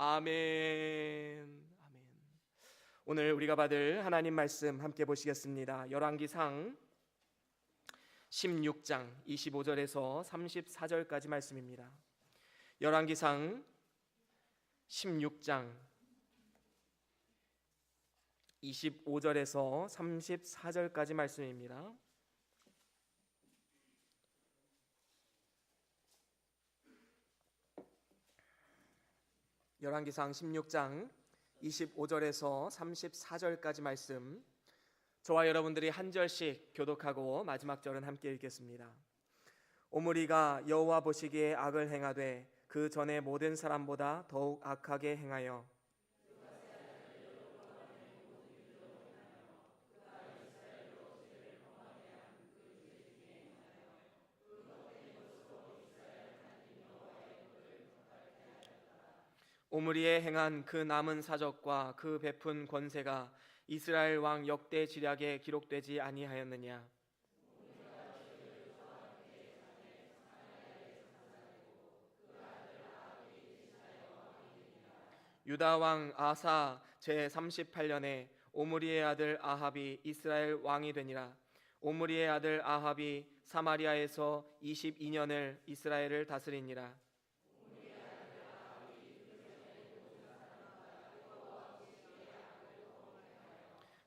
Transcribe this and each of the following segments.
아멘. 아멘. 오늘 우리가 받을 하나님 말씀 함께 보시겠습니다. 열왕기상 16장 25절에서 34절까지 말씀입니다. 열왕기상 16장 25절에서 34절까지 말씀입니다. 열왕기상 16장 25절에서 34절까지 말씀, 저와 여러분들이 한 절씩 교독하고 마지막 절은 함께 읽겠습니다. 오므리가 여호와 보시기에 악을 행하되 그 전에 모든 사람보다 더욱 악하게 행하여 오므리에 행한 그 남은 사적과 그 베푼 권세가 이스라엘 왕 역대 지략에 기록되지 아니하였느냐. 유다 왕 아사 제 38년에 오므리의 아들 아합이 이스라엘 왕이 되니라. 오므리의 아들 아합이 사마리아에서 22년을 이스라엘을 다스리니라.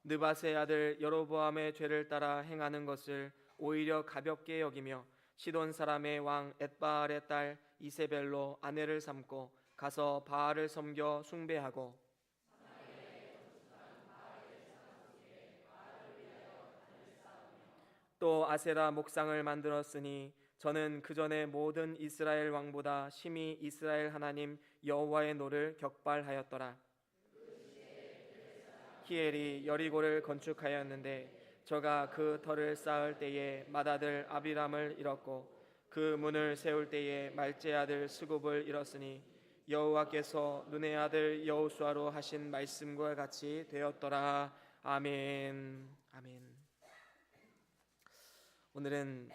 느밧의 아들 여로보암의 죄를 따라 행하는 것을 오히려 가볍게 여기며 시돈 사람의 왕 엣바알의 딸 이세벨로 아내를 삼고 가서 바알을 섬겨 숭배하고 또 아세라 목상을 만들었으니 저는 그 전에 모든 이스라엘 왕보다 심히 이스라엘 하나님 여호와의 노를 격발하였더라. 히엘이 여리고를 건축하였는데 저가 그 터를 쌓을 때에 맏아들 아비람을 잃었고 그 문을 세울 때에 말제 아들 스굽을 잃었으니 여호와께서 눈의 아들 여호수아로 하신 말씀과 같이 되었더라. 아멘. 아멘. 오늘은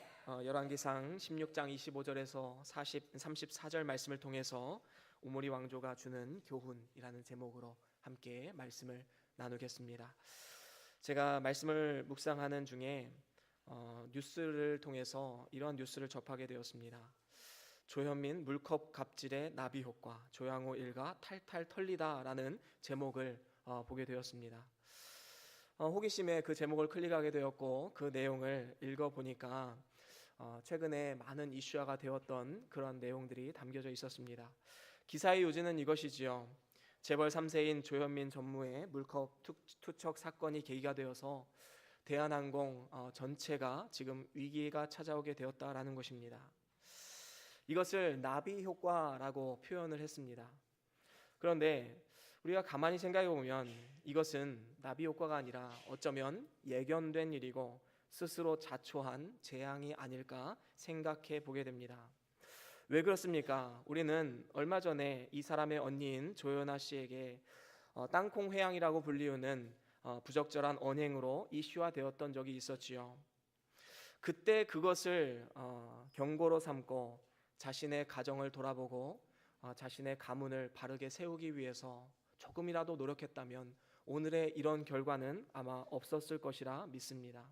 열왕기상 16장 25절에서 34절 말씀을 통해서 오므리 왕조가 주는 교훈이라는 제목으로 함께 말씀을 나누겠습니다. 제가 말씀을 묵상하는 중에 뉴스를 통해서 이런 뉴스를 접하게 되었습니다. 조현민 물컵 갑질의 나비 효과, 조양호 일가 탈탈 털리다라는 제목을 보게 되었습니다. 호기심에 그 제목을 클릭하게 되었고 그 내용을 읽어보니까 최근에 많은 이슈화가 되었던 그런 내용들이 담겨져 있었습니다. 기사의 요지는 이것이지요. 재벌 3세인 조현민 전무의 물컵 투척 사건이 계기가 되어서 대한항공 전체가 지금 위기가 찾아오게 되었다라는 것입니다. 이것을 나비 효과라고 표현을 했습니다. 그런데 우리가 가만히 생각해 보면 이것은 나비 효과가 아니라 어쩌면 예견된 일이고 스스로 자초한 재앙이 아닐까 생각해 보게 됩니다. 왜 그렇습니까? 우리는 얼마 전에 이 사람의 언니인 조연아 씨에게 땅콩 회항이라고 불리우는 부적절한 언행으로 이슈화되었던 적이 있었지요. 그때 그것을 경고로 삼고 자신의 가정을 돌아보고 자신의 가문을 바르게 세우기 위해서 조금이라도 노력했다면 오늘의 이런 결과는 아마 없었을 것이라 믿습니다.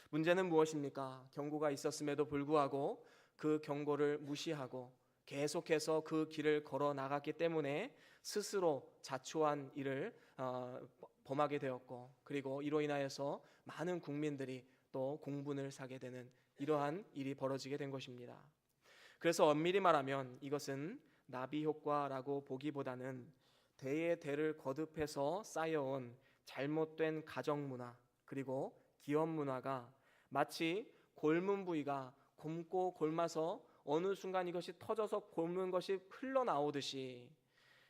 문제는 무엇입니까? 경고가 있었음에도 불구하고 그 경고를 무시하고 계속해서 그 길을 걸어 나갔기 때문에 스스로 자초한 일을 범하게 되었고, 그리고 이로 인하여서 많은 국민들이 또 공분을 사게 되는 이러한 일이 벌어지게 된 것입니다. 그래서 엄밀히 말하면 이것은 나비 효과라고 보기보다는 대의 대를 거듭해서 쌓여온 잘못된 가정 문화 그리고 기업 문화가 마치 곪은 부위가 곪고 곪아서 어느 순간 이것이 터져서 곪은 것이 흘러나오듯이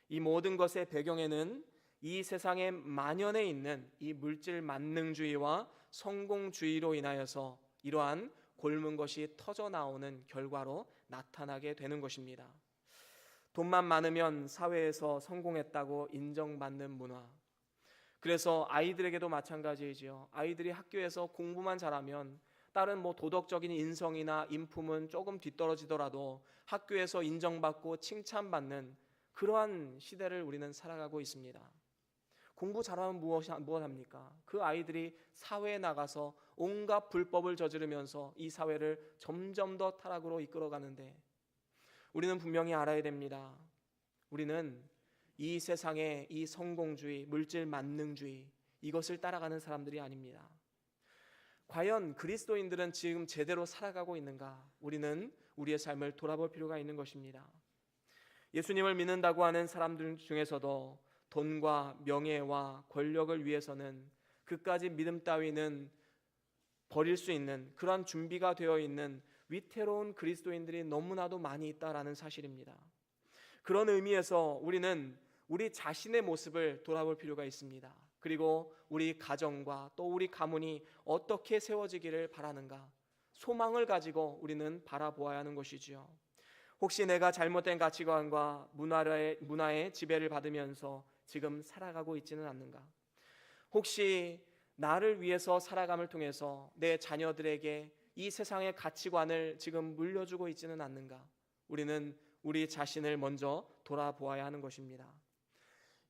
이 모든 것의 배경에는 이 세상에 만연해 있는 이 물질 만능주의와 성공주의로 인하여서 이러한 곪은 것이 터져 나오는 결과로 나타나게 되는 것입니다. 돈만 많으면 사회에서 성공했다고 인정받는 문화. 그래서 아이들에게도 마찬가지이지요. 아이들이 학교에서 공부만 잘하면 다른 도덕적인 인성이나 인품은 조금 뒤떨어지더라도 학교에서 인정받고 칭찬받는 그러한 시대를 우리는 살아가고 있습니다. 공부 잘하면 무엇합니까? 그 아이들이 사회에 나가서 온갖 불법을 저지르면서 이 사회를 점점 더 타락으로 이끌어가는데, 우리는 분명히 알아야 됩니다. 우리는 이 세상의 이 성공주의, 물질 만능주의, 이것을 따라가는 사람들이 아닙니다. 과연 그리스도인들은 지금 제대로 살아가고 있는가? 우리는 우리의 삶을 돌아볼 필요가 있는 것입니다. 예수님을 믿는다고 하는 사람들 중에서도 돈과 명예와 권력을 위해서는 그까지 믿음 따위는 버릴 수 있는 그러한 준비가 되어 있는 위태로운 그리스도인들이 너무나도 많이 있다라는 사실입니다. 그런 의미에서 우리는 우리 자신의 모습을 돌아볼 필요가 있습니다. 그리고 우리 가정과 또 우리 가문이 어떻게 세워지기를 바라는가, 소망을 가지고 우리는 바라보아야 하는 것이지요. 혹시 내가 잘못된 가치관과 문화의 지배를 받으면서 지금 살아가고 있지는 않는가? 혹시 나를 위해서 살아감을 통해서 내 자녀들에게 이 세상의 가치관을 지금 물려주고 있지는 않는가? 우리는 우리 자신을 먼저 돌아보아야 하는 것입니다.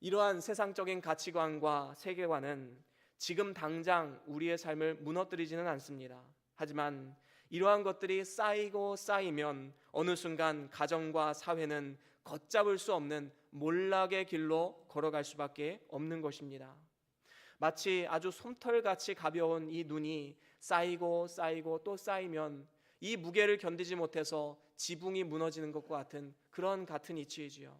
이러한 세상적인 가치관과 세계관은 지금 당장 우리의 삶을 무너뜨리지는 않습니다. 하지만 이러한 것들이 쌓이고 쌓이면 어느 순간 가정과 사회는 걷잡을 수 없는 몰락의 길로 걸어갈 수밖에 없는 것입니다. 마치 아주 솜털같이 가벼운 이 눈이 쌓이고 쌓이고 또 쌓이면 이 무게를 견디지 못해서 지붕이 무너지는 것과 같은 이치이지요.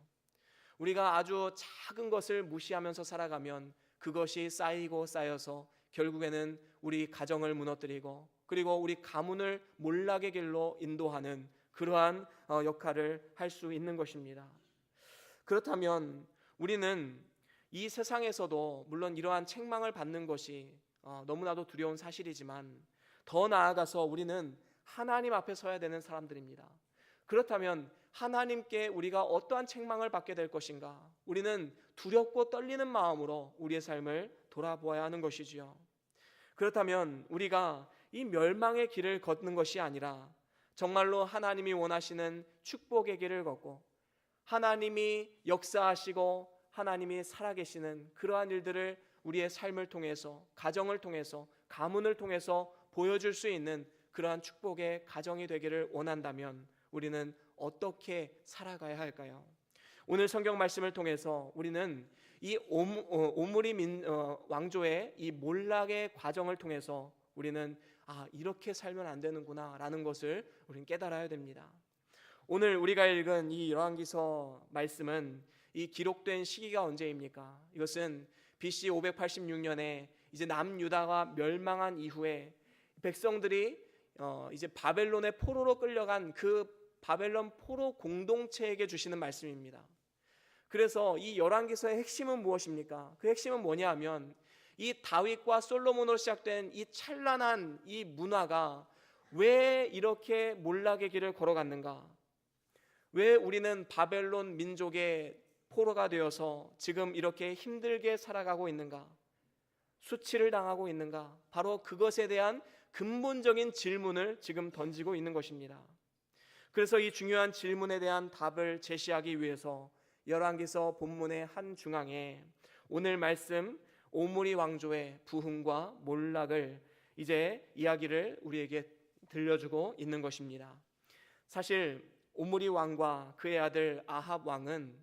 우리가 아주 작은 것을 무시하면서 살아가면 그것이 쌓이고 쌓여서 결국에는 우리 가정을 무너뜨리고 그리고 우리 가문을 몰락의 길로 인도하는 그러한 역할을 할 수 있는 것입니다. 그렇다면 우리는 이 세상에서도 물론 이러한 책망을 받는 것이 너무나도 두려운 사실이지만 더 나아가서 우리는 하나님 앞에 서야 되는 사람들입니다. 그렇다면 하나님께 우리가 어떠한 책망을 받게 될 것인가? 우리는 두렵고 떨리는 마음으로 우리의 삶을 돌아보아야 하는 것이지요. 그렇다면 우리가 이 멸망의 길을 걷는 것이 아니라 정말로 하나님이 원하시는 축복의 길을 걷고 하나님이 역사하시고 하나님이 살아계시는 그러한 일들을 우리의 삶을 통해서, 가정을 통해서, 가문을 통해서 보여줄 수 있는 그러한 축복의 가정이 되기를 원한다면 우리는 어떻게 살아가야 할까요? 오늘 성경 말씀을 통해서 우리는 이 오므리 왕조의 이 몰락의 과정을 통해서 우리는 이렇게 살면 안 되는구나 라는 것을 우리는 깨달아야 됩니다. 오늘 우리가 읽은 이 열왕기서 말씀은 이 기록된 시기가 언제입니까? 이것은 BC 586년에 이제 남유다가 멸망한 이후에 백성들이 이제 바벨론의 포로로 끌려간 그 바벨론 포로 공동체에게 주시는 말씀입니다. 그래서 이 열왕기서의 핵심은 무엇입니까? 그 핵심은 뭐냐 하면 이 다윗과 솔로몬으로 시작된 이 찬란한 이 문화가 왜 이렇게 몰락의 길을 걸어갔는가? 왜 우리는 바벨론 민족의 포로가 되어서 지금 이렇게 힘들게 살아가고 있는가? 수치를 당하고 있는가? 바로 그것에 대한 근본적인 질문을 지금 던지고 있는 것입니다. 그래서 이 중요한 질문에 대한 답을 제시하기 위해서 열왕기서 본문의 한 중앙에 오늘 말씀 오므리 왕조의 부흥과 몰락을 이제 이야기를 우리에게 들려주고 있는 것입니다. 사실 오므리 왕과 그의 아들 아합 왕은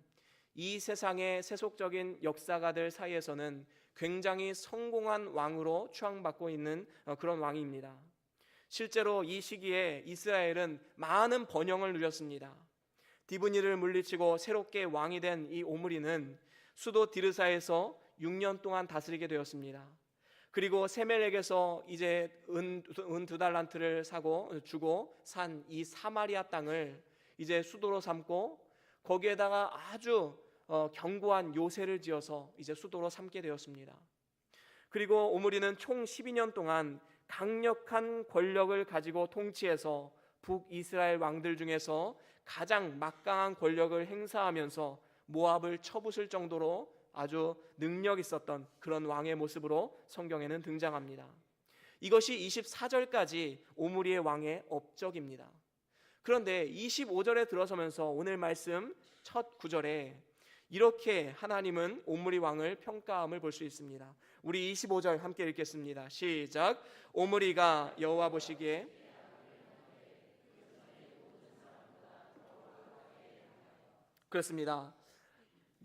이 세상의 세속적인 역사가들 사이에서는 굉장히 성공한 왕으로 추앙받고 있는 그런 왕입니다. 실제로 이 시기에 이스라엘은 많은 번영을 누렸습니다. 디브니를 물리치고 새롭게 왕이 된 이 오므리는 수도 디르사에서 6년 동안 다스리게 되었습니다. 그리고 세멜렉에서 이제 은 2달란트를 주고 산 이 사마리아 땅을 이제 수도로 삼고 거기에다가 아주 견고한 요새를 지어서 이제 수도로 삼게 되었습니다. 그리고 오므리는 총 12년 동안 강력한 권력을 가지고 통치해서 북이스라엘 왕들 중에서 가장 막강한 권력을 행사하면서 모압을 쳐부술 정도로 아주 능력 있었던 그런 왕의 모습으로 성경에는 등장합니다. 이것이 24절까지 오므리의 왕의 업적입니다. 그런데 25절에 들어서면서 오늘 말씀 첫 구절에 이렇게 하나님은 오므리 왕을 평가함을 볼 수 있습니다. 우리 25절 함께 읽겠습니다. 시작. 오므리가 여호와 보시기에 그렇습니다.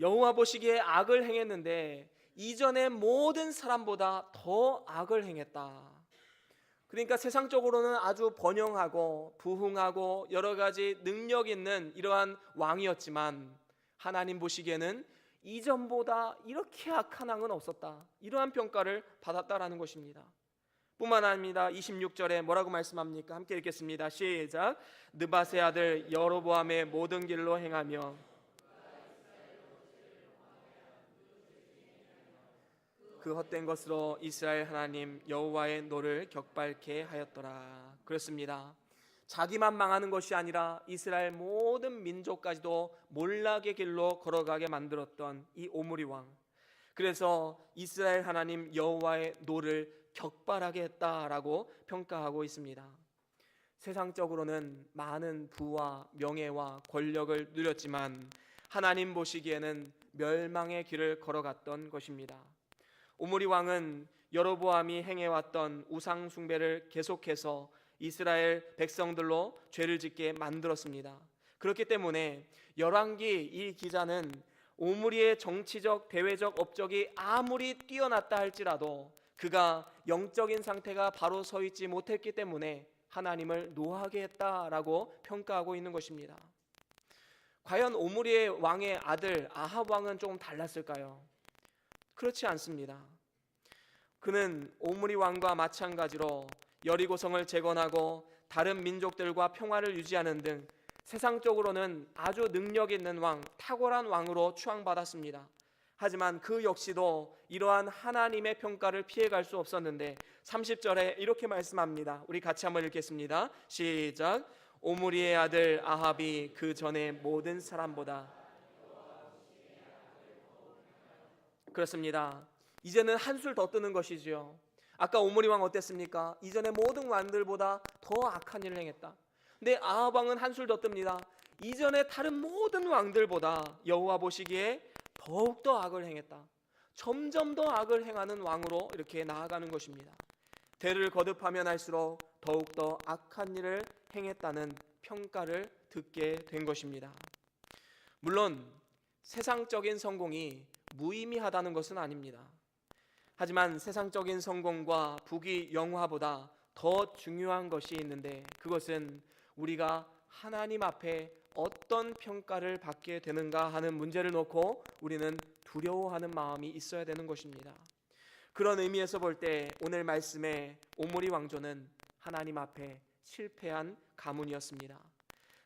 여호와 보시기에 악을 행했는데 이전의 모든 사람보다 더 악을 행했다. 그러니까 세상적으로는 아주 번영하고 부흥하고 여러 가지 능력 있는 이러한 왕이었지만 하나님 보시기에는 이전보다 이렇게 악한 왕은 없었다. 이러한 평가를 받았다라는 것입니다. 뿐만 아닙니다. 26절에 뭐라고 말씀합니까? 함께 읽겠습니다. 시작. 느밧의 아들 여로보암의 모든 길로 행하며 그 헛된 것으로 이스라엘 하나님 여호와의 노를 격발케 하였더라. 그렇습니다. 자기만 망하는 것이 아니라 이스라엘 모든 민족까지도 몰락의 길로 걸어가게 만들었던 이 오므리 왕. 그래서 이스라엘 하나님 여호와의 노를 격발하게 했다라고 평가하고 있습니다. 세상적으로는 많은 부와 명예와 권력을 누렸지만 하나님 보시기에는 멸망의 길을 걸어갔던 것입니다. 오므리 왕은 여로보암이 행해왔던 우상 숭배를 계속해서 이스라엘 백성들로 죄를 짓게 만들었습니다. 그렇기 때문에 열왕기 이 기자는 오므리의 정치적 대외적 업적이 아무리 뛰어났다 할지라도 그가 영적인 상태가 바로 서 있지 못했기 때문에 하나님을 노하게 했다라고 평가하고 있는 것입니다. 과연 오므리의 왕의 아들 아합 왕은 조금 달랐을까요? 그렇지 않습니다. 그는 오므리 왕과 마찬가지로 여리고성을 재건하고 다른 민족들과 평화를 유지하는 등 세상적으로는 아주 능력 있는 왕, 탁월한 왕으로 추앙받았습니다. 하지만 그 역시도 이러한 하나님의 평가를 피해갈 수 없었는데 30절에 이렇게 말씀합니다. 우리 같이 한번 읽겠습니다. 시작. 오므리의 아들 아합이 그 전에 모든 사람보다 그렇습니다. 이제는 한술 더 뜨는 것이지요. 아까 오므리 왕 어땠습니까? 이전의 모든 왕들보다 더 악한 일을 행했다. 근데 아합 왕은 한술 더 뜹니다. 이전의 다른 모든 왕들보다 여호와 보시기에 더욱더 악을 행했다. 점점 더 악을 행하는 왕으로 이렇게 나아가는 것입니다. 대를 거듭하면 할수록 더욱더 악한 일을 행했다는 평가를 듣게 된 것입니다. 물론 세상적인 성공이 무의미하다는 것은 아닙니다. 하지만 세상적인 성공과 부귀 영화보다 더 중요한 것이 있는데 그것은 우리가 하나님 앞에 어떤 평가를 받게 되는가 하는 문제를 놓고 우리는 두려워하는 마음이 있어야 되는 것입니다. 그런 의미에서 볼 때 오늘 말씀의 오므리 왕조는 하나님 앞에 실패한 가문이었습니다.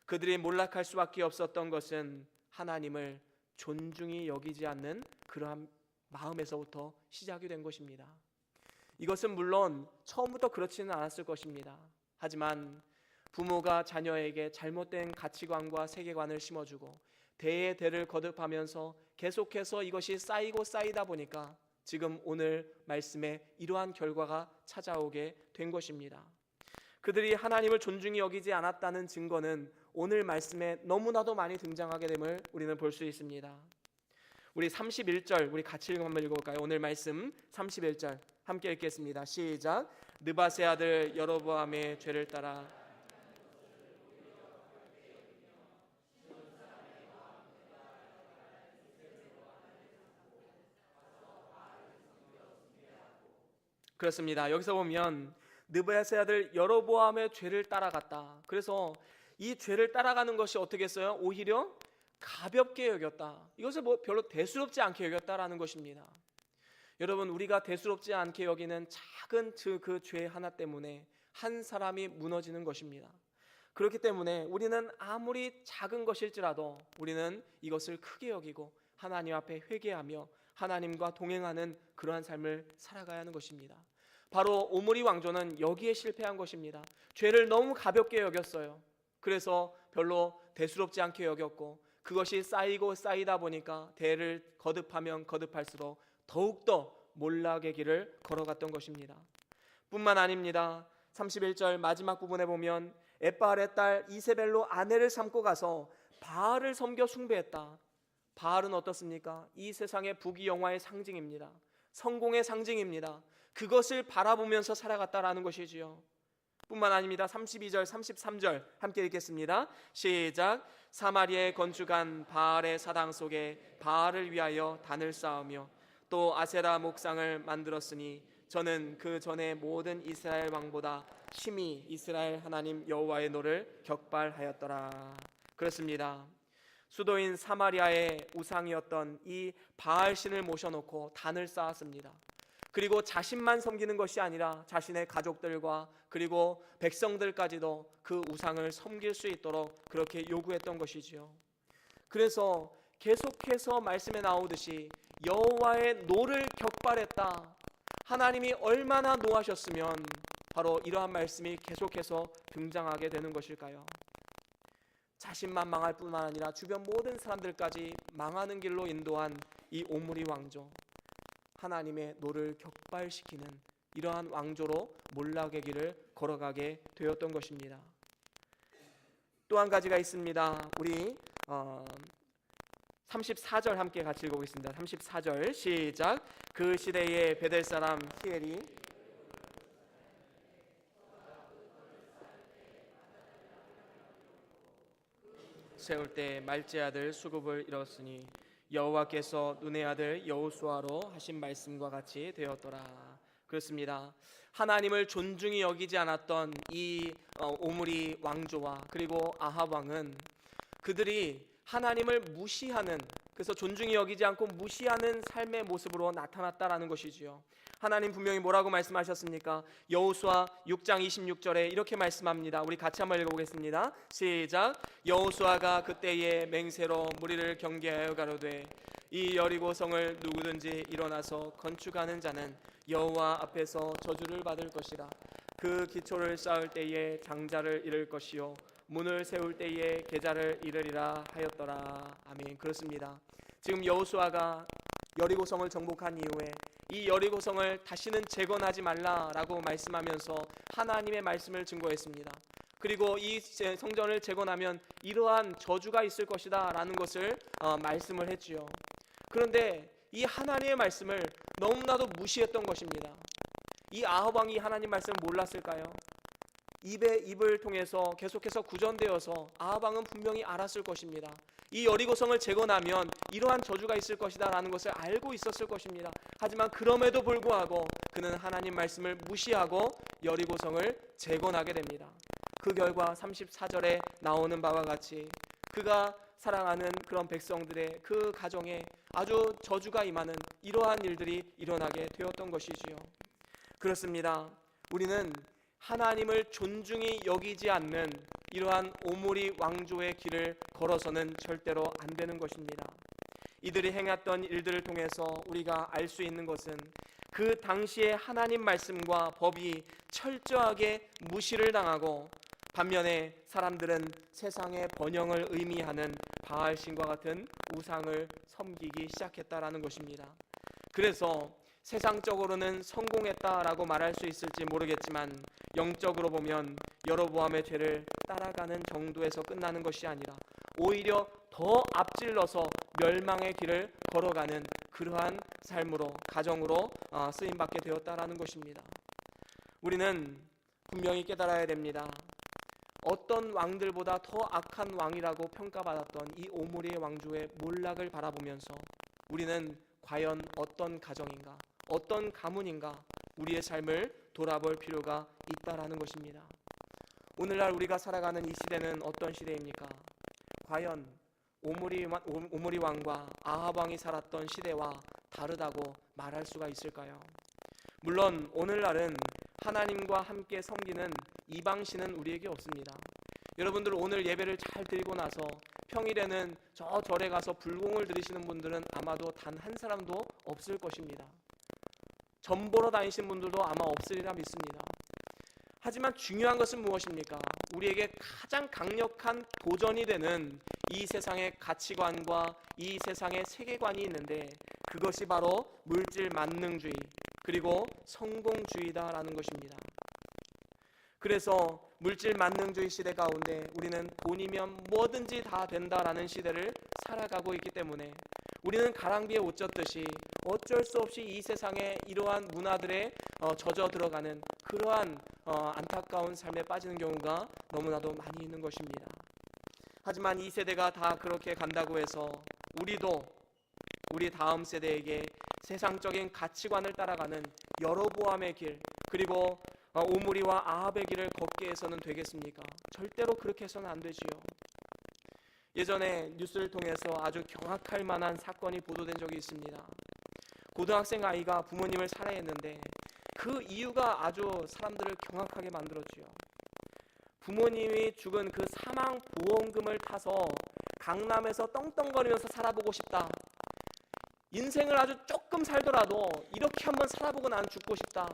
그들이 몰락할 수밖에 없었던 것은 하나님을 존중히 여기지 않는 그러한 마음에서부터 시작이 된 것입니다. 이것은 물론 처음부터 그렇지는 않았을 것입니다. 하지만 부모가 자녀에게 잘못된 가치관과 세계관을 심어주고 대의 대를 거듭하면서 계속해서 이것이 쌓이고 쌓이다 보니까 지금 오늘 말씀에 이러한 결과가 찾아오게 된 것입니다. 그들이 하나님을 존중히 여기지 않았다는 증거는 오늘 말씀에 너무나도 많이 등장하게 됨을 우리는 볼 수 있습니다. 우리 31절 우리 같이 한번 읽어볼까요? 오늘 말씀 31절 함께 읽겠습니다. 시작. 느밧의 아들 여로보암의 죄를 따라 그렇습니다. 여기서 보면 느밧의 아들 여로보암의 죄를 따라갔다. 그래서 이 죄를 따라가는 것이 어떻게 했어요? 오히려 가볍게 여겼다. 이것을 별로 대수롭지 않게 여겼다라는 것입니다. 여러분, 우리가 대수롭지 않게 여기는 작은 그 죄 하나 때문에 한 사람이 무너지는 것입니다. 그렇기 때문에 우리는 아무리 작은 것일지라도 우리는 이것을 크게 여기고 하나님 앞에 회개하며 하나님과 동행하는 그러한 삶을 살아가야 하는 것입니다. 바로 오므리 왕조는 여기에 실패한 것입니다. 죄를 너무 가볍게 여겼어요. 그래서 별로 대수롭지 않게 여겼고 그것이 쌓이고 쌓이다 보니까 대를 거듭하면 거듭할수록 더욱더 몰락의 길을 걸어갔던 것입니다. 뿐만 아닙니다. 31절 마지막 부분에 보면 엣바알의 딸 이세벨로 아내를 삼고 가서 바알을 섬겨 숭배했다. 바알은 어떻습니까? 이 세상의 부귀영화의 상징입니다. 성공의 상징입니다. 그것을 바라보면서 살아갔다라는 것이지요. 뿐만 아닙니다. 32절 33절 함께 읽겠습니다. 시작. 사마리아에 건축한 바알의 사당 속에 바알을 위하여 단을 쌓으며 또 아세라 목상을 만들었으니 저는 그 전에 모든 이스라엘 왕보다 심히 이스라엘 하나님 여호와의 노를 격발하였더라. 그렇습니다. 수도인 사마리아의 우상이었던 이 바알 신을 모셔놓고 단을 쌓았습니다. 그리고 자신만 섬기는 것이 아니라 자신의 가족들과 그리고 백성들까지도 그 우상을 섬길 수 있도록 그렇게 요구했던 것이지요. 그래서 계속해서 말씀에 나오듯이 여호와의 노를 격발했다. 하나님이 얼마나 노하셨으면 바로 이러한 말씀이 계속해서 등장하게 되는 것일까요? 자신만 망할 뿐만 아니라 주변 모든 사람들까지 망하는 길로 인도한 이 오므리 왕조, 하나님의 노를 격발시키는 이러한 왕조로 몰락의 길을 걸어가게 되었던 것입니다. 또 한 가지가 있습니다. 우리 34절 함께 같이 읽어보겠습니다. 34절 시작. 그 시대의 베델 사람 히엘이 세울 때 말제 아들 수굽을 잃었으니 여호와께서 눈의 아들 여호수아로 하신 말씀과 같이 되었더라. 그렇습니다. 하나님을 존중히 여기지 않았던 이 오므리 왕조와 그리고 아합 왕은 그들이 하나님을 무시하는, 그래서 존중히 여기지 않고 무시하는 삶의 모습으로 나타났다라는 것이지요. 하나님 분명히 뭐라고 말씀하셨습니까? 여호수아 6장 26절에 이렇게 말씀합니다. 우리 같이 한번 읽어보겠습니다. 시작. 여호수아가 그때에 맹세로 무리를 경계하여 가로되 이 여리고성을 누구든지 일어나서 건축하는 자는 여호와 앞에서 저주를 받을 것이라. 그 기초를 쌓을 때에 장자를 잃을 것이요 문을 세울 때에 계좌를 잃으리라 하였더라. 아멘. 그렇습니다. 지금 여호수아가 여리고성을 정복한 이후에 이 여리고성을 다시는 재건하지 말라라고 말씀하면서 하나님의 말씀을 증거했습니다. 그리고 이 성전을 재건하면 이러한 저주가 있을 것이다 라는 것을 말씀을 했지요. 그런데 이 하나님의 말씀을 너무나도 무시했던 것입니다. 이 아합 왕이 하나님 말씀을 몰랐을까요? 입을 통해서 계속해서 구전되어서 아합 왕은 분명히 알았을 것입니다. 이 여리고성을 재건하면 이러한 저주가 있을 것이다 라는 것을 알고 있었을 것입니다. 하지만 그럼에도 불구하고 그는 하나님 말씀을 무시하고 여리고성을 재건하게 됩니다. 그 결과 34절에 나오는 바와 같이 그가 사랑하는 그런 백성들의 그 가정에 아주 저주가 임하는 이러한 일들이 일어나게 되었던 것이지요. 그렇습니다. 우리는 하나님을 존중히 여기지 않는 이러한 오므리 왕조의 길을 걸어서는 절대로 안 되는 것입니다. 이들이 행했던 일들을 통해서 우리가 알 수 있는 것은 그 당시에 하나님 말씀과 법이 철저하게 무시를 당하고 반면에 사람들은 세상의 번영을 의미하는 바알신과 같은 우상을 섬기기 시작했다라는 것입니다. 그래서 세상적으로는 성공했다라고 말할 수 있을지 모르겠지만 영적으로 보면 여로보암의 죄를 따라가는 정도에서 끝나는 것이 아니라 오히려 더 앞질러서 멸망의 길을 걸어가는 그러한 삶으로, 가정으로 쓰임받게 되었다라는 것입니다. 우리는 분명히 깨달아야 됩니다. 어떤 왕들보다 더 악한 왕이라고 평가받았던 이 오므리의 왕조의 몰락을 바라보면서 우리는 과연 어떤 가정인가, 어떤 가문인가 우리의 삶을 돌아볼 필요가 있다라는 것입니다. 오늘날 우리가 살아가는 이 시대는 어떤 시대입니까? 과연 오므리 왕과 아합 왕이 살았던 시대와 다르다고 말할 수가 있을까요? 물론 오늘날은 하나님과 함께 섬기는 이방신은 우리에게 없습니다. 여러분들 오늘 예배를 잘 드리고 나서 평일에는 저 절에 가서 불공을 드리시는 분들은 아마도 단 한 사람도 없을 것입니다. 점 보러 다니신 분들도 아마 없으리라 믿습니다. 하지만 중요한 것은 무엇입니까? 우리에게 가장 강력한 도전이 되는 이 세상의 가치관과 이 세상의 세계관이 있는데 그것이 바로 물질 만능주의 그리고 성공주의다라는 것입니다. 그래서 물질 만능주의 시대 가운데 우리는 돈이면 뭐든지 다 된다라는 시대를 살아가고 있기 때문에 우리는 가랑비에 옷 젖듯이 어쩔 수 없이 이 세상에 이러한 문화들에 젖어 들어가는 그러한 안타까운 삶에 빠지는 경우가 너무나도 많이 있는 것입니다. 하지만 이 세대가 다 그렇게 간다고 해서 우리도 우리 다음 세대에게 세상적인 가치관을 따라가는 여로보암의 길, 그리고 오므리와 아합의 길을 걷게 해서는 되겠습니까? 절대로 그렇게 해서는 안 되지요. 예전에 뉴스를 통해서 아주 경악할 만한 사건이 보도된 적이 있습니다. 고등학생 아이가 부모님을 살해했는데 그 이유가 아주 사람들을 경악하게 만들었지요. 부모님이 죽은 그 사망 보험금을 타서 강남에서 떵떵거리면서 살아보고 싶다. 인생을 아주 조금 살더라도 이렇게 한번 살아보고 난 죽고 싶다.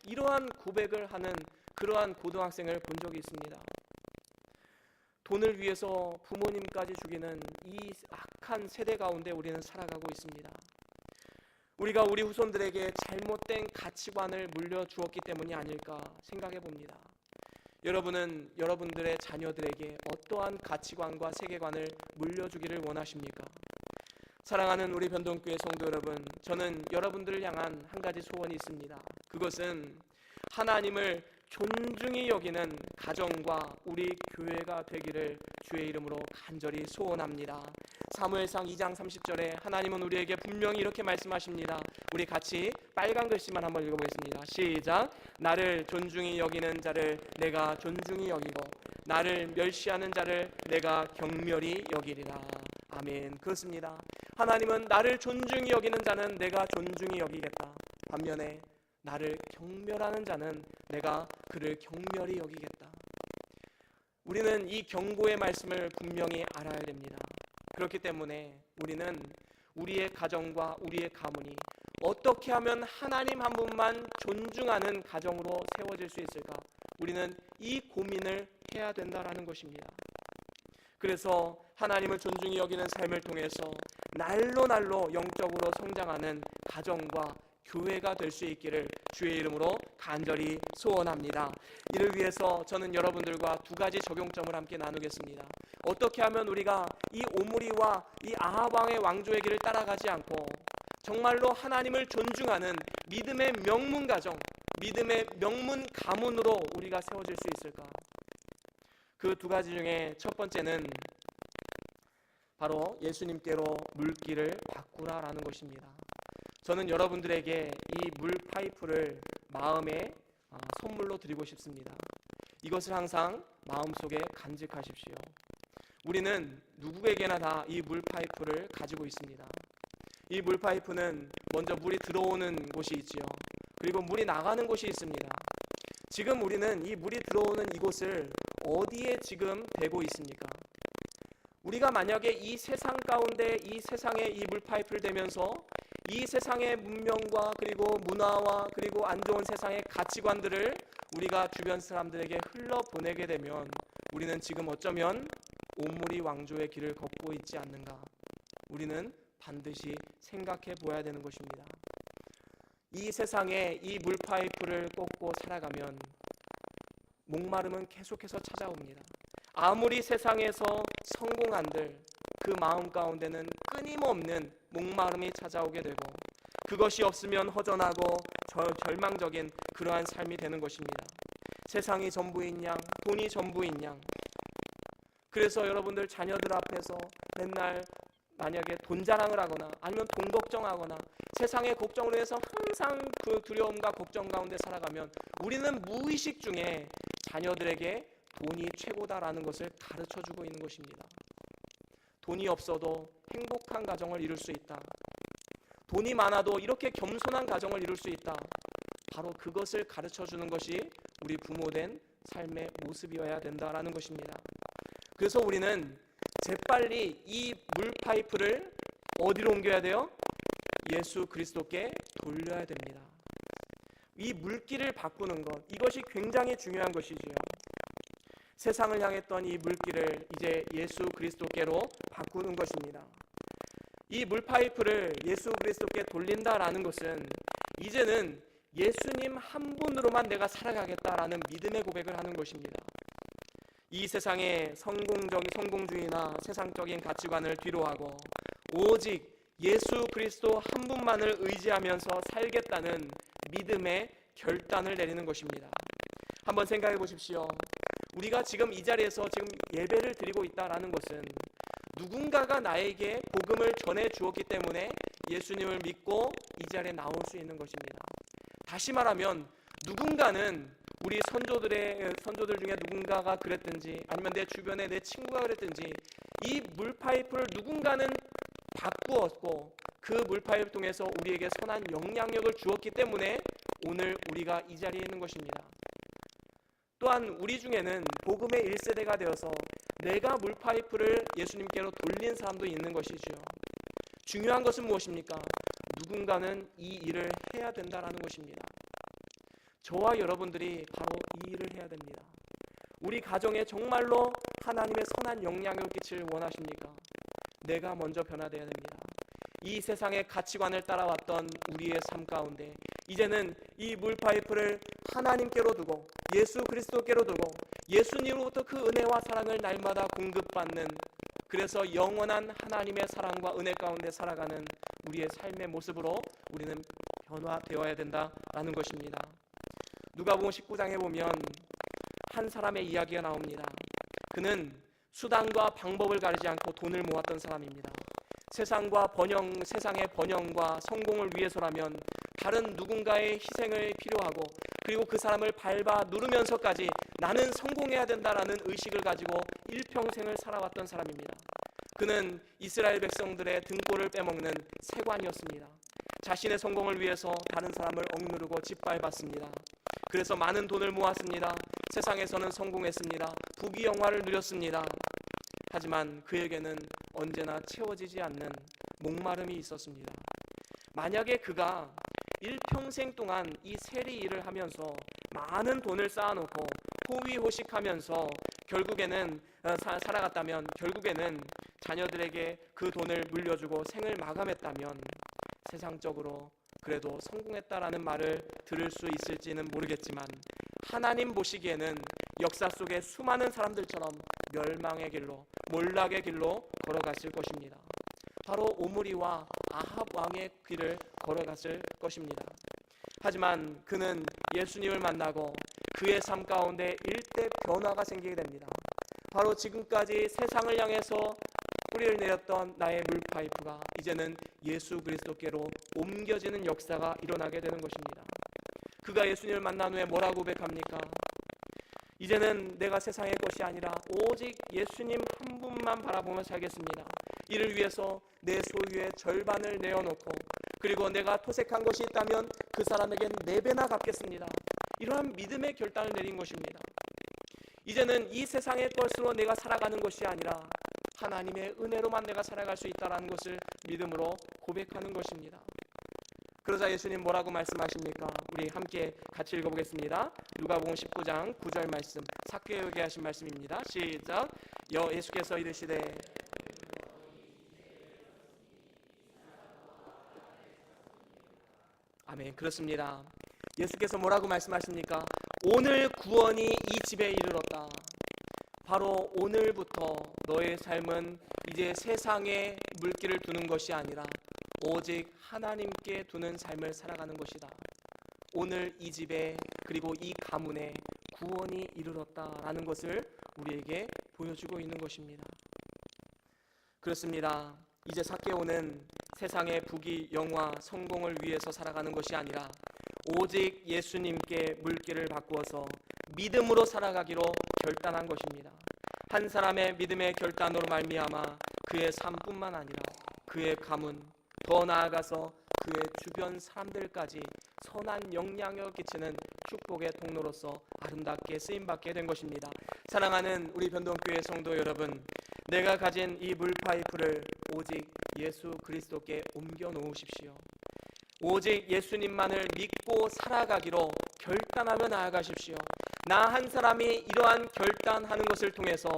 이러한 고백을 하는 그러한 고등학생을 본 적이 있습니다. 돈을 위해서 부모님까지 죽이는 이 악한 세대 가운데 우리는 살아가고 있습니다. 우리가 우리 후손들에게 잘못된 가치관을 물려주었기 때문이 아닐까 생각해 봅니다. 여러분은 여러분들의 자녀들에게 어떠한 가치관과 세계관을 물려주기를 원하십니까? 사랑하는 우리 변동교회 성도 여러분, 저는 여러분들을 향한 한 가지 소원이 있습니다. 그것은 하나님을 존중히 여기는 가정과 우리 교회가 되기를 주의 이름으로 간절히 소원합니다. 사무엘상 2장 30절에 하나님은 우리에게 분명히 이렇게 말씀하십니다. 우리 같이 빨간 글씨만 한번 읽어보겠습니다. 시작. 나를 존중히 여기는 자를 내가 존중히 여기고 나를 멸시하는 자를 내가 경멸히 여기리라. 아멘. 그렇습니다. 하나님은 나를 존중히 여기는 자는 내가 존중히 여기겠다. 반면에 나를 경멸하는 자는 내가 그를 경멸히 여기겠다. 우리는 이 경고의 말씀을 분명히 알아야 됩니다. 그렇기 때문에 우리는 우리의 가정과 우리의 가문이 어떻게 하면 하나님 한 분만 존중하는 가정으로 세워질 수 있을까? 우리는 이 고민을 해야 된다라는 것입니다. 그래서 하나님을 존중히 여기는 삶을 통해서 날로 영적으로 성장하는 가정과 교회가 될 수 있기를 주의 이름으로 간절히 소원합니다. 이를 위해서 저는 여러분들과 두 가지 적용점을 함께 나누겠습니다. 어떻게 하면 우리가 이 오므리와 이 아합 왕의 왕조의 길을 따라가지 않고 정말로 하나님을 존중하는 믿음의 명문 가정, 믿음의 명문 가문으로 우리가 세워질 수 있을까? 그 두 가지 중에 첫 번째는 바로 예수님께로 물길을 바꾸라라는 것입니다. 저는 여러분들에게 이 물 파이프를 마음에 선물로 드리고 싶습니다. 이것을 항상 마음속에 간직하십시오. 우리는 누구에게나 다 이 물 파이프를 가지고 있습니다. 이 물 파이프는 먼저 물이 들어오는 곳이 있지요. 그리고 물이 나가는 곳이 있습니다. 지금 우리는 이 물이 들어오는 이곳을 어디에 지금 대고 있습니까? 우리가 만약에 이 세상 가운데 이 세상에 이 물파이프를 대면서 이 세상의 문명과 그리고 문화와 그리고 안 좋은 세상의 가치관들을 우리가 주변 사람들에게 흘러보내게 되면 우리는 지금 어쩌면 오므리 왕조의 길을 걷고 있지 않는가? 우리는 반드시 생각해 보아야 되는 것입니다. 이 세상에 이 물파이프를 꽂고 살아가면 목마름은 계속해서 찾아옵니다. 아무리 세상에서 성공한들 그 마음 가운데는 끊임없는 목마름이 찾아오게 되고 그것이 없으면 허전하고 절망적인 그러한 삶이 되는 것입니다. 세상이 전부인 양, 돈이 전부인 양. 그래서 여러분들 자녀들 앞에서 맨날 만약에 돈 자랑을 하거나 아니면 돈 걱정하거나 세상의 걱정으로 해서 항상 그 두려움과 걱정 가운데 살아가면 우리는 무의식 중에 자녀들에게 돈이 최고다라는 것을 가르쳐주고 있는 것입니다. 돈이 없어도 행복한 가정을 이룰 수 있다. 돈이 많아도 이렇게 겸손한 가정을 이룰 수 있다. 바로 그것을 가르쳐주는 것이 우리 부모된 삶의 모습이어야 된다라는 것입니다. 그래서 우리는 재빨리 이 물파이프를 어디로 옮겨야 돼요? 예수 그리스도께 돌려야 됩니다. 이 물길을 바꾸는 것, 이것이 굉장히 중요한 것이지요. 세상을 향했던 이 물길을 이제 예수 그리스도께로 바꾸는 것입니다. 이 물파이프를 예수 그리스도께 돌린다라는 것은 이제는 예수님 한 분으로만 내가 살아가겠다라는 믿음의 고백을 하는 것입니다. 이 세상의 성공주의나 세상적인 가치관을 뒤로하고 오직 예수 그리스도 한 분만을 의지하면서 살겠다는 믿음의 결단을 내리는 것입니다. 한번 생각해 보십시오. 우리가 지금 이 자리에서 지금 예배를 드리고 있다라는 것은 누군가가 나에게 복음을 전해 주었기 때문에 예수님을 믿고 이 자리에 나올 수 있는 것입니다. 다시 말하면 누군가는 우리 선조들 중에 누군가가 그랬든지 아니면 내 주변에 내 친구가 그랬든지 이 물파이프를 누군가는 바꾸었고 그 물파이프를 통해서 우리에게 선한 영향력을 주었기 때문에 오늘 우리가 이 자리에 있는 것입니다. 또한 우리 중에는 복음의 1세대가 되어서 내가 물파이프를 예수님께로 돌린 사람도 있는 것이죠. 중요한 것은 무엇입니까? 누군가는 이 일을 해야 된다라는 것입니다. 저와 여러분들이 바로 이 일을 해야 됩니다. 우리 가정에 정말로 하나님의 선한 영향을 끼칠 원하십니까? 내가 먼저 변화되어야 됩니다. 이 세상의 가치관을 따라왔던 우리의 삶 가운데 이제는 이 물파이프를 하나님께로 두고 예수 그리스도께로 두고 예수님으로부터 그 은혜와 사랑을 날마다 공급받는, 그래서 영원한 하나님의 사랑과 은혜 가운데 살아가는 우리의 삶의 모습으로 우리는 변화되어야 된다라는 것입니다. 누가복음 19장에 보면 한 사람의 이야기가 나옵니다. 그는 수단과 방법을 가리지 않고 돈을 모았던 사람입니다. 세상의 번영과 성공을 위해서라면 다른 누군가의 희생을 필요하고 그리고 그 사람을 밟아 누르면서까지 나는 성공해야 된다라는 의식을 가지고 일평생을 살아왔던 사람입니다. 그는 이스라엘 백성들의 등골을 빼먹는 세관이었습니다. 자신의 성공을 위해서 다른 사람을 억누르고 짓밟았습니다. 그래서 많은 돈을 모았습니다. 세상에서는 성공했습니다. 부귀영화를 누렸습니다. 하지만 그에게는 언제나 채워지지 않는 목마름이 있었습니다. 만약에 그가 일평생 동안 이 세리 일을 하면서 많은 돈을 쌓아놓고 호위호식하면서 결국에는 살아갔다면, 결국에는 자녀들에게 그 돈을 물려주고 생을 마감했다면 세상적으로 그래도 성공했다라는 말을 들을 수 있을지는 모르겠지만 하나님 보시기에는 역사 속에 수많은 사람들처럼 멸망의 길로, 몰락의 길로 걸어갔을 것입니다. 바로 오므리와 아합 왕의 길을 걸어갔을 것입니다. 하지만 그는 예수님을 만나고 그의 삶 가운데 일대 변화가 생기게 됩니다. 바로 지금까지 세상을 향해서 뿌리를 내렸던 나의 물파이프가 이제는 예수 그리스도께로 옮겨지는 역사가 일어나게 되는 것입니다. 그가 예수님을 만난 후에 뭐라고 고백합니까? 이제는 내가 세상의 것이 아니라 오직 예수님 한 분만 바라보며 살겠습니다. 이를 위해서 내 소유의 절반을 내어놓고 그리고 내가 토색한 것이 있다면 그 사람에겐 4배나 갚겠습니다. 이러한 믿음의 결단을 내린 것입니다. 이제는 이 세상의 것으로 내가 살아가는 것이 아니라 하나님의 은혜로만 내가 살아갈 수 있다는 것을 믿음으로 고백하는 것입니다. 그러자 예수님 뭐라고 말씀하십니까? 우리 함께 같이 읽어보겠습니다. 누가복음 19장 9절 말씀, 삭개오에게 하신 말씀입니다. 시작. 예수께서 이르시되 아멘. 그렇습니다. 예수께서 뭐라고 말씀하십니까? 오늘 구원이 이 집에 이르렀다. 바로 오늘부터 너의 삶은 이제 세상에 물기를 두는 것이 아니라 오직 하나님께 두는 삶을 살아가는 것이다. 오늘 이 집에 그리고 이 가문에 구원이 이르렀다라는 것을 우리에게 보여주고 있는 것입니다. 그렇습니다. 이제 삭개오는 세상의 부귀, 영화, 성공을 위해서 살아가는 것이 아니라 오직 예수님께 물기를 바꾸어서 믿음으로 살아가기로 결단한 것입니다. 한 사람의 믿음의 결단으로 말미암아 그의 삶뿐만 아니라 그의 가문, 더 나아가서 그의 주변 사람들까지 선한 영향력을 끼치는 축복의 통로로서 아름답게 쓰임받게 된 것입니다. 사랑하는 우리 변동교회 성도 여러분, 내가 가진 이 물파이프를 오직 예수 그리스도께 옮겨 놓으십시오. 오직 예수님만을 믿고 살아가기로 결단하며 나아가십시오. 나 한 사람이 이러한 결단하는 것을 통해서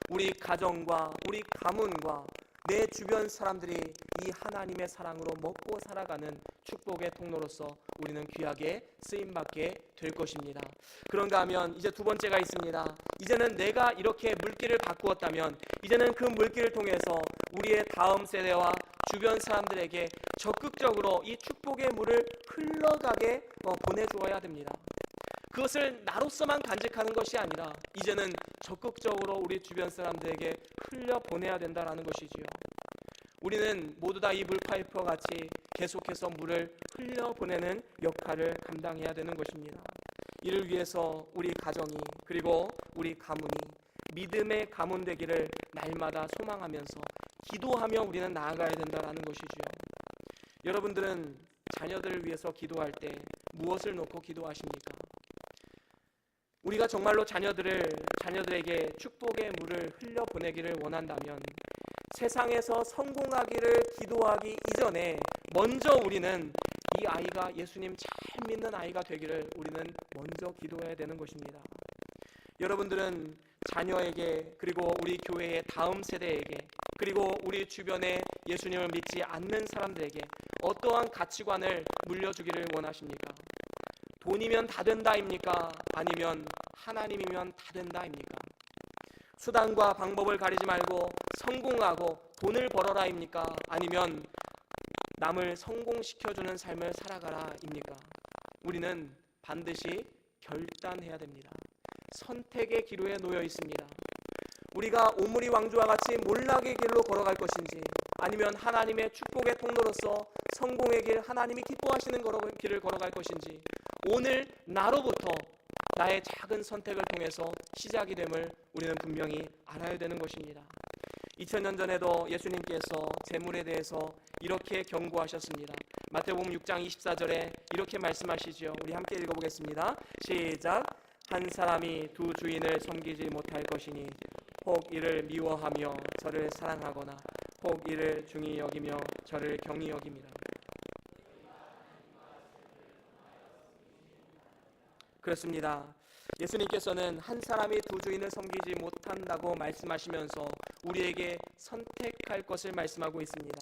우리 가정과 우리 가문과 내 주변 사람들이 이 하나님의 사랑으로 먹고 살아가는 축복의 통로로서 우리는 귀하게 쓰임받게 될 것입니다. 그런가 하면 이제 두 번째가 있습니다. 이제는 내가 이렇게 물길을 바꾸었다면 이제는 그 물길을 통해서 우리의 다음 세대와 주변 사람들에게 적극적으로 이 축복의 물을 흘러가게 보내주어야 됩니다. 그것을 나로서만 간직하는 것이 아니라 이제는 적극적으로 우리 주변 사람들에게 흘려보내야 된다는 것이지요. 우리는 모두 다 이 물파이프와 같이 계속해서 물을 흘려보내는 역할을 감당해야 되는 것입니다. 이를 위해서 우리 가정이 그리고 우리 가문이 믿음의 가문 되기를 날마다 소망하면서 기도하며 우리는 나아가야 된다는 것이지요. 여러분들은 자녀들을 위해서 기도할 때 무엇을 놓고 기도하십니까? 우리가 정말로 자녀들에게 축복의 물을 흘려보내기를 원한다면 세상에서 성공하기를 기도하기 이전에 먼저 우리는 이 아이가 예수님 잘 믿는 아이가 되기를 우리는 먼저 기도해야 되는 것입니다. 여러분들은 자녀에게 그리고 우리 교회의 다음 세대에게 그리고 우리 주변에 예수님을 믿지 않는 사람들에게 어떠한 가치관을 물려주기를 원하십니까? 돈이면 다 된다입니까? 아니면 하나님이면 다 된다입니까? 수단과 방법을 가리지 말고 성공하고 돈을 벌어라입니까? 아니면 남을 성공시켜주는 삶을 살아가라입니까? 우리는 반드시 결단해야 됩니다. 선택의 기로에 놓여 있습니다. 우리가 오므리 왕조와 같이 몰락의 길로 걸어갈 것인지 아니면 하나님의 축복의 통로로서 성공의 길, 하나님이 기뻐하시는 길을 걸어갈 것인지 오늘 나로부터 나의 작은 선택을 통해서 시작이 됨을 우리는 분명히 알아야 되는 것입니다. 2000년 전에도 예수님께서 재물에 대해서 이렇게 경고하셨습니다. 마태복음 6장 24절에 이렇게 말씀하시죠. 우리 함께 읽어보겠습니다. 시작. 한 사람이 두 주인을 섬기지 못할 것이니 혹 이를 미워하며 저를 사랑하거나 혹 이를 중히 여기며 저를 경히 여깁니다. 그렇습니다. 예수님께서는 한 사람이 두 주인을 섬기지 못한다고 말씀하시면서 우리에게 선택할 것을 말씀하고 있습니다.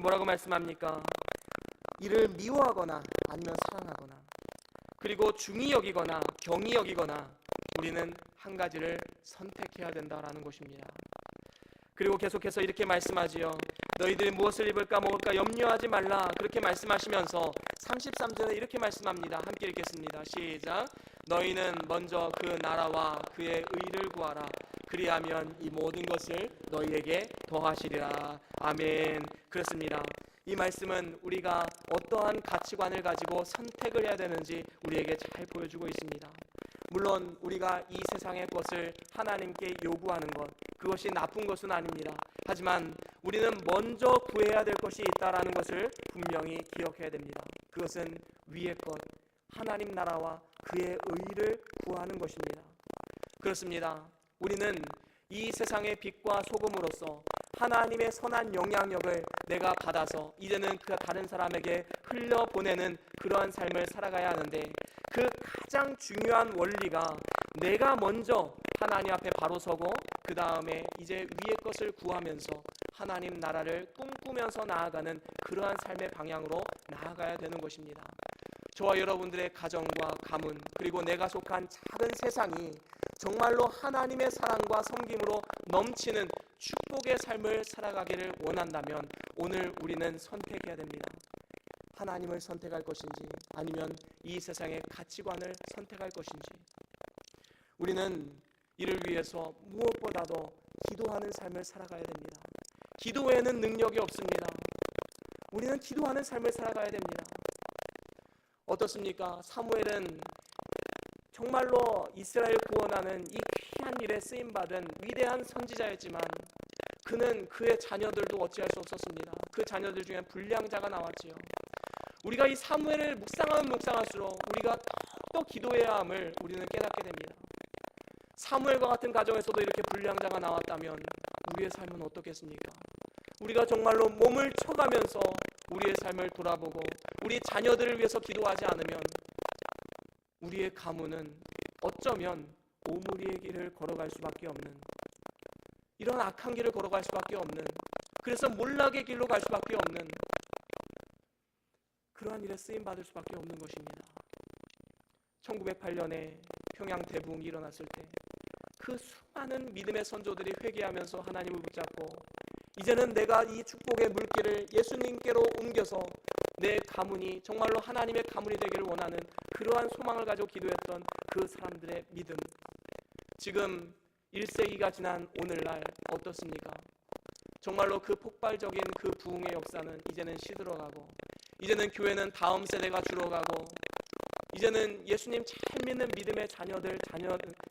뭐라고 말씀합니까? 이를 미워하거나 아니면 사랑하거나 그리고 중히 여기거나 경히 여기거나 우리는 한 가지를 선택해야 된다라는 것입니다. 그리고 계속해서 이렇게 말씀하지요. 너희들이 무엇을 입을까 먹을까 염려하지 말라 그렇게 말씀하시면서 33절에 이렇게 말씀합니다. 함께 읽겠습니다. 시작. 너희는 먼저 그 나라와 그의 의를 구하라. 그리하면 이 모든 것을 너희에게 더하시리라. 아멘. 그렇습니다. 이 말씀은 우리가 어떠한 가치관을 가지고 선택을 해야 되는지 우리에게 잘 보여주고 있습니다. 물론 우리가 이 세상의 것을 하나님께 요구하는 것 그것이 나쁜 것은 아닙니다. 하지만 우리는 먼저 구해야 될 것이 있다는 것을 분명히 기억해야 됩니다. 그것은 위의 것 하나님 나라와 그의 의를 구하는 것입니다. 그렇습니다. 우리는 이 세상의 빛과 소금으로서 하나님의 선한 영향력을 내가 받아서 이제는 그 다른 사람에게 흘려보내는 그러한 삶을 살아가야 하는데 그 가장 중요한 원리가 내가 먼저 하나님 앞에 바로 서고 그 다음에 이제 위의 것을 구하면서 하나님 나라를 꿈꾸면서 나아가는 그러한 삶의 방향으로 나아가야 되는 것입니다. 저와 여러분들의 가정과 가문 그리고 내가 속한 작은 세상이 정말로 하나님의 사랑과 섬김으로 넘치는 축복의 삶을 살아가기를 원한다면 오늘 우리는 선택해야 됩니다. 하나님을 선택할 것인지 아니면 이 세상의 가치관을 선택할 것인지 우리는 이를 위해서 무엇보다도 기도하는 삶을 살아가야 됩니다. 기도 외에는 능력이 없습니다. 우리는 기도하는 삶을 살아가야 됩니다. 어떻습니까? 사무엘은 정말로 이스라엘 구원하는 이 귀한 일에 쓰임받은 위대한 선지자였지만 그는 그의 자녀들도 어찌할 수 없었습니다. 그 자녀들 중에 불량자가 나왔지요. 우리가 이 사무엘을 묵상하면 묵상할수록 우리가 더욱더 기도해야 함을 우리는 깨닫게 됩니다. 사무엘과 같은 가정에서도 이렇게 불량자가 나왔다면 우리의 삶은 어떻겠습니까? 우리가 정말로 몸을 쳐가면서 우리의 삶을 돌아보고 우리 자녀들을 위해서 기도하지 않으면 우리의 가문은 어쩌면 오므리의 길을 걸어갈 수밖에 없는 이런 악한 길을 걸어갈 수밖에 없는 그래서 몰락의 길로 갈 수밖에 없는 그러한 일에 쓰임받을 수밖에 없는 것입니다. 1908년에 평양 대붕이 일어났을 때 그 수많은 믿음의 선조들이 회개하면서 하나님을 붙잡고 이제는 내가 이 축복의 물길을 예수님께로 옮겨서 내 가문이 정말로 하나님의 가문이 되기를 원하는 그러한 소망을 가지고 기도했던 그 사람들의 믿음, 지금 1세기가 지난 오늘날 어떻습니까? 정말로 그 폭발적인 그 부흥의 역사는 이제는 시들어가고, 이제는 교회는 다음 세대가 줄어가고, 이제는 예수님 잘 믿는 믿음의 자녀들,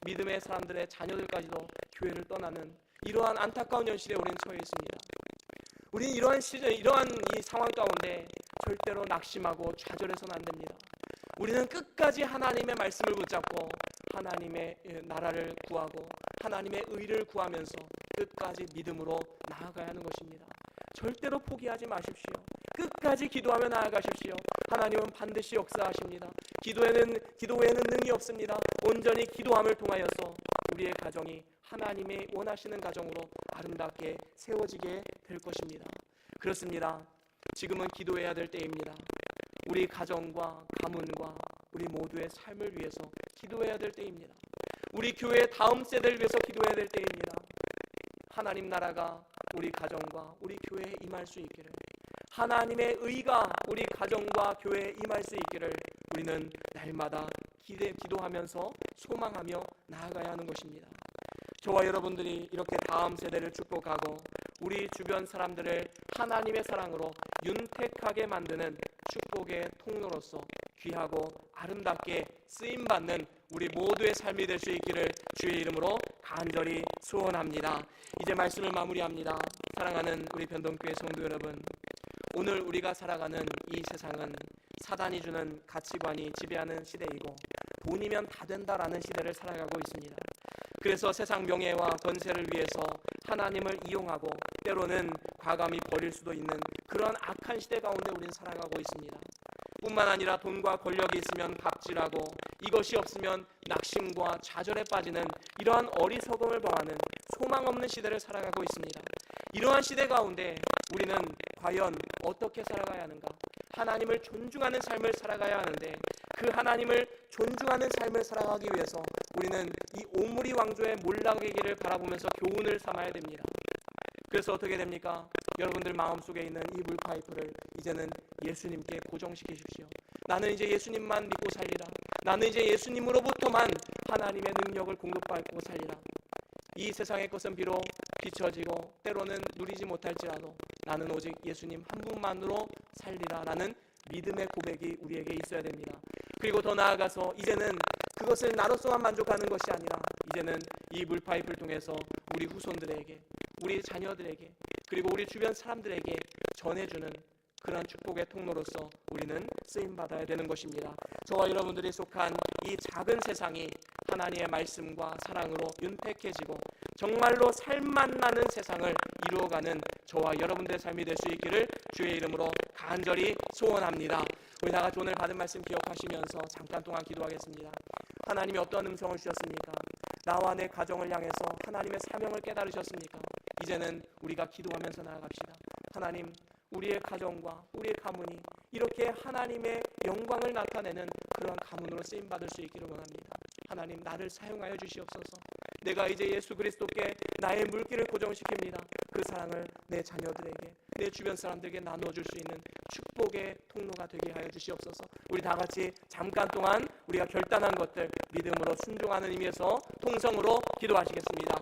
믿음의 사람들의 자녀들까지도 교회를 떠나는 이러한 안타까운 현실에 우리는 처해 있습니다. 우리는 이러한 이 상황 가운데 절대로 낙심하고 좌절해서는 안 됩니다. 우리는 끝까지 하나님의 말씀을 붙잡고 하나님의 나라를 구하고 하나님의 의를 구하면서 끝까지 믿음으로 나아가야 하는 것입니다. 절대로 포기하지 마십시오. 끝까지 기도하며 나아가십시오. 하나님은 반드시 역사하십니다. 기도 외에는 능이 없습니다. 온전히 기도함을 통하여서 우리의 가정이 하나님이 원하시는 가정으로 아름답게 세워지게 될 것입니다. 그렇습니다. 지금은 기도해야 될 때입니다. 우리 가정과 가문과 우리 모두의 삶을 위해서 기도해야 될 때입니다. 우리 교회의 다음 세대를 위해서 기도해야 될 때입니다. 하나님 나라가 우리 가정과 우리 교회에 임할 수 있기를, 하나님의 의가 우리 가정과 교회에 임할 수 있기를 우리는 날마다 기도하면서 소망하며 나아가야 하는 것입니다. 저와 여러분들이 이렇게 다음 세대를 축복하고 우리 주변 사람들을 하나님의 사랑으로 윤택하게 만드는 축복의 통로로서 귀하고 아름답게 쓰임받는 우리 모두의 삶이 될 수 있기를 주의 이름으로 간절히 소원합니다. 이제 말씀을 마무리합니다. 사랑하는 우리 변동교회 성도 여러분, 오늘 우리가 살아가는 이 세상은 사단이 주는 가치관이 지배하는 시대이고 돈이면 다 된다라는 시대를 살아가고 있습니다. 그래서 세상 명예와 권세를 위해서 하나님을 이용하고 때로는 과감히 버릴 수도 있는 그런 악한 시대 가운데 우리는 살아가고 있습니다. 뿐만 아니라 돈과 권력이 있으면 갑질하고 이것이 없으면 낙심과 좌절에 빠지는 이러한 어리석음을 범하는 소망 없는 시대를 살아가고 있습니다. 이러한 시대 가운데 우리는 과연 어떻게 살아가야 하는가? 하나님을 존중하는 삶을 살아가야 하는데 그 하나님을 존중하는 삶을 살아가기 위해서 우리는 이 오므리 왕조의 몰락의 길을 바라보면서 교훈을 삼아야 됩니다. 그래서 어떻게 됩니까? 여러분들 마음속에 있는 이 물파이프를 이제는 예수님께 고정시키십시오. 나는 이제 예수님만 믿고 살리라. 나는 이제 예수님으로부터만 하나님의 능력을 공급받고 살리라. 이 세상의 것은 비록 뒤처지고 때로는 누리지 못할지라도 나는 오직 예수님 한 분만으로 살리라 라는 믿음의 고백이 우리에게 있어야 됩니다. 그리고 더 나아가서 이제는 그것을 나로서만 만족하는 것이 아니라 이제는 이 물파이프를 통해서 우리 후손들에게, 우리 자녀들에게, 그리고 우리 주변 사람들에게 전해주는 그런 축복의 통로로서 우리는 쓰임받아야 되는 것입니다. 저와 여러분들이 속한 이 작은 세상이 하나님의 말씀과 사랑으로 윤택해지고 정말로 살맛 나는 세상을 이루어가는 저와 여러분들의 삶이 될 수 있기를 주의 이름으로 간절히 소원합니다. 우리 다 같이 오늘 받은 말씀 기억하시면서 잠깐 동안 기도하겠습니다. 하나님이 어떤 음성을 주셨습니까? 나와 내 가정을 향해서 하나님의 사명을 깨달으셨습니까? 이제는 우리가 기도하면서 나아갑시다. 하나님, 우리의 가정과 우리의 가문이 이렇게 하나님의 영광을 나타내는 그런 가문으로 쓰임받을 수 있기를 원합니다. 하나님, 나를 사용하여 주시옵소서. 내가 이제 예수 그리스도께 나의 물길을 고정시킵니다. 그 사랑을 내 자녀들에게, 내 주변 사람들에게 나눠줄 수 있는 축복의 통로가 되게 하여 주시옵소서. 우리 다 같이 잠깐 동안 우리가 결단한 것들 믿음으로 순종하는 의미에서 통성으로 기도하시겠습니다.